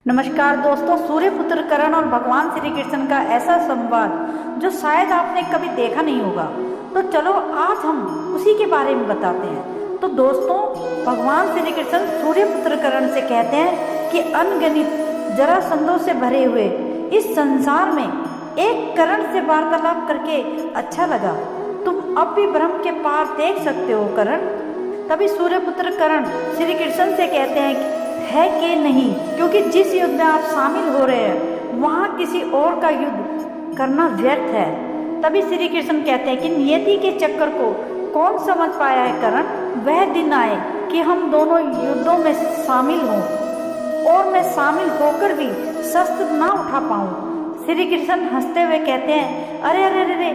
नमस्कार दोस्तों, सूर्यपुत्र करण और भगवान श्री कृष्ण का ऐसा संवाद जो शायद आपने कभी देखा नहीं होगा। तो चलो आज हम उसी के बारे में बताते हैं। तो दोस्तों, भगवान श्री कृष्ण सूर्यपुत्र करण से कहते हैं कि अनगिनत जरासंधों से भरे हुए इस संसार में एक करण से वार्तालाप करके अच्छा लगा। तुम अब भी ब्रह्म के पार देख सकते हो करण। तभी सूर्यपुत्र करण श्री कृष्ण से कहते हैं है कि नहीं, क्योंकि जिस युद्ध में आप शामिल हो रहे हैं वहाँ किसी और का युद्ध करना व्यर्थ है। तभी श्री कृष्ण कहते हैं कि नियति के चक्कर को कौन समझ पाया है करण। वह दिन आए कि हम दोनों युद्धों में शामिल हों और मैं शामिल होकर भी शस्त्र ना उठा पाऊँ। श्री कृष्ण हंसते हुए कहते हैं अरे अरे अरे,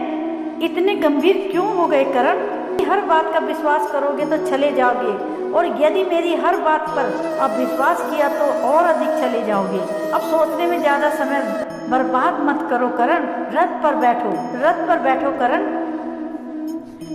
इतने गंभीर क्यों हो गए करण। हर बात का विश्वास करोगे तो चले जाओगे, और यदि मेरी हर बात पर आप विश्वास किया तो और अधिक चले जाओगे। अब सोचने में ज्यादा समय बर्बाद मत करो करण, रथ पर बैठो करण।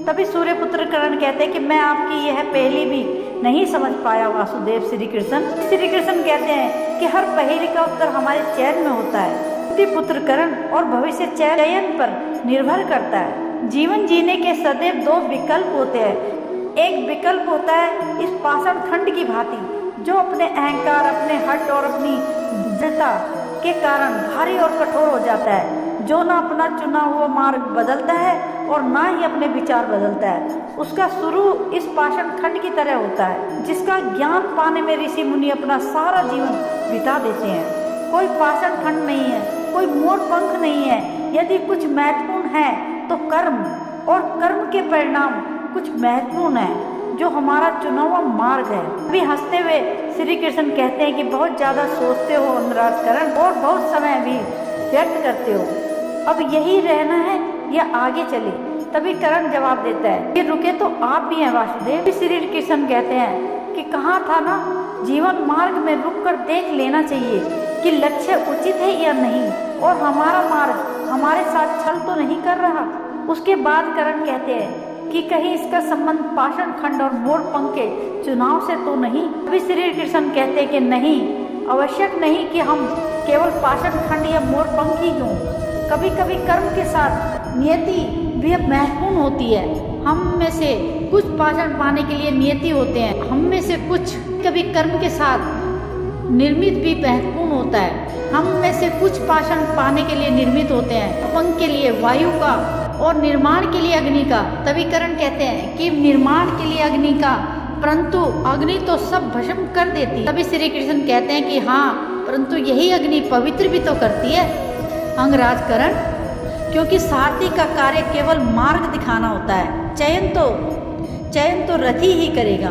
तभी सूर्यपुत्र करण कहते हैं कि मैं आपकी यह पहेली भी नहीं समझ पाया वासुदेव श्री कृष्ण। श्री कृष्ण कहते हैं कि हर पहेली का उत्तर हमारे चयन में होता है। पुत्र करण और भविष्य चयन पर निर्भर करता है। जीवन जीने के सदैव दो विकल्प होते हैं। एक विकल्प होता है इस पाषाण खंड की भांति, जो अपने अहंकार, अपने हट और अपनी दृढ़ता के कारण भारी और कठोर हो जाता है, जो ना अपना चुना हुआ मार्ग बदलता है और ना ही अपने विचार बदलता है। उसका शुरू इस पाषाण खंड की तरह होता है, जिसका ज्ञान पाने में ऋषि मुनि अपना सारा जीवन बिता देते हैं। कोई पाषाण खंड नहीं है, कोई मोर पंख नहीं है। यदि कुछ महत्वपूर्ण है तो कर्म, और कर्म के परिणाम कुछ महत्वपूर्ण है, जो हमारा चुना हुआ मार्ग है। अभी हंसते हुए श्री कृष्ण कहते हैं कि बहुत ज्यादा सोचते हो अंगराज करण, और बहुत समय भी व्यक्त करते हो। अब यही रहना है या आगे चले। तभी करण जवाब देता है कि रुके तो आप भी हैं वासुदेव। श्री कृष्ण कहते हैं कि कहा था ना, जीवन मार्ग में रुक कर देख लेना चाहिए कि लक्ष्य उचित है या नहीं, और हमारा मार्ग हमारे साथ छल तो नहीं कर रहा। उसके बाद करण कहते हैं कि कहीं इसका संबंध पाषाण खंड और मोर पंख के चुनाव से तो नहीं। अभी श्री कृष्ण कहते हैं कि नहीं, आवश्यक नहीं कि हम केवल पाषाण खंड या मोर पंख ही हों। कभी कभी कर्म के साथ नियति भी महत्वपूर्ण होती है। हम में से कुछ पाषाण पाने के लिए नियति होते हैं, हम में से कुछ कभी कर्म के साथ निर्मित भी महत्वपूर्ण होता है। हम में से कुछ पाषाण पाने के लिए निर्मित होते हैं, पंख के लिए वायु का और निर्माण के लिए अग्नि का। तभी करण कहते हैं कि निर्माण के लिए अग्नि का, परंतु अग्नि तो सब भस्म कर देती। तभी श्री कृष्ण कहते हैं कि हाँ, परंतु यही अग्नि पवित्र भी तो करती है अंगराज करण, क्योंकि सारथी का कार्य केवल मार्ग दिखाना होता है। चयन तो रथी ही करेगा।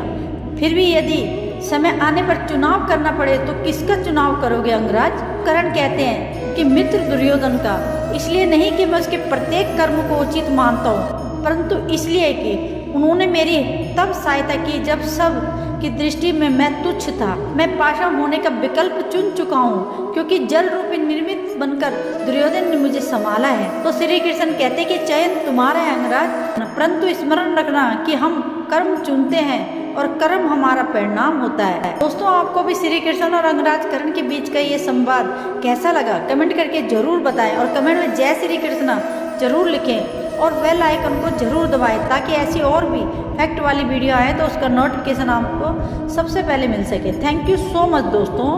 फिर भी यदि समय आने पर चुनाव करना पड़े तो किसका चुनाव करोगे अंगराज। करण कहते हैं कि मित्र दुर्योधन का, इसलिए नहीं कि मैं उसके प्रत्येक कर्म को उचित मानता हूँ, परंतु इसलिए कि उन्होंने मेरी तब सहायता की जब सब की दृष्टि में मैं तुच्छ था। मैं पाषाण होने का विकल्प चुन चुका हूँ, क्योंकि जल रूपी निर्मित बनकर दुर्योधन ने मुझे संभाला है। तो श्री कृष्ण कहते कि चयन तुम्हारा है अंगराज, परंतु स्मरण रखना कि हम कर्म चुनते हैं और कर्म हमारा परिणाम होता है। दोस्तों, आपको भी श्री कृष्ण और अंगराज करण के बीच का ये संवाद कैसा लगा, कमेंट करके जरूर बताएं, और कमेंट में जय श्री कृष्ण जरूर लिखें, और बेल आइकन को जरूर दबाएं, ताकि ऐसी और भी फैक्ट वाली वीडियो आए तो उसका नोटिफिकेशन आपको सबसे पहले मिल सके। थैंक यू सो मच दोस्तों।